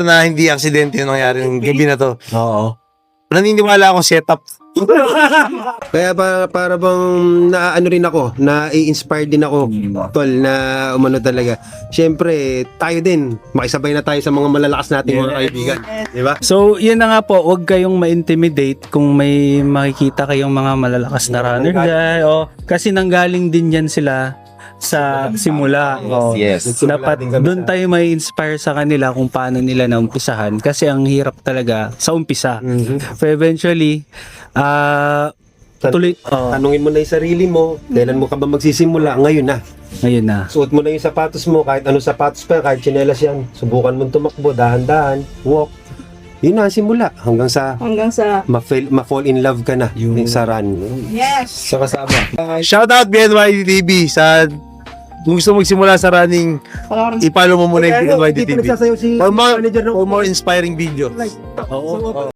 na hindi aksidente yung nangyari ng gabi na to. Oo. Naniniwala akong setup. Kaya para bang naano rin ako, na-i-inspire din ako, tol, na umano talaga. Siyempre, tayo din, makisabay na tayo sa mga malalakas nating mga kaibigan. Di ba? So, yun na nga po, huwag kayong ma-intimidate kung may makikita kayong mga malalakas na runner dyan. Kasi nanggaling din yan sila sa simula. Yes. Dapat doon tayo may inspire sa kanila kung paano nila naumpisahan. Kasi ang hirap talaga sa umpisa. So, eventually, tuloy. Tanungin mo na yung sarili mo, kailan mo ka ba magsisimula? Ngayon na. Ngayon na. Suot mo na yung sapatos mo, kahit anong sapatos pa, kahit tsinelas yan. Subukan mo tumakbo, dahan-dahan, walk. Yun na ang simula. Hanggang sa ma-fall in love ka na sa run. Yes. Sa kasama. Shoutout BNYD TV sa kung gusto magsimula sa running, i-follow mo muna yung BNYD TV. Nagsasayaw si For more, manager ng for more inspiring videos. Oo.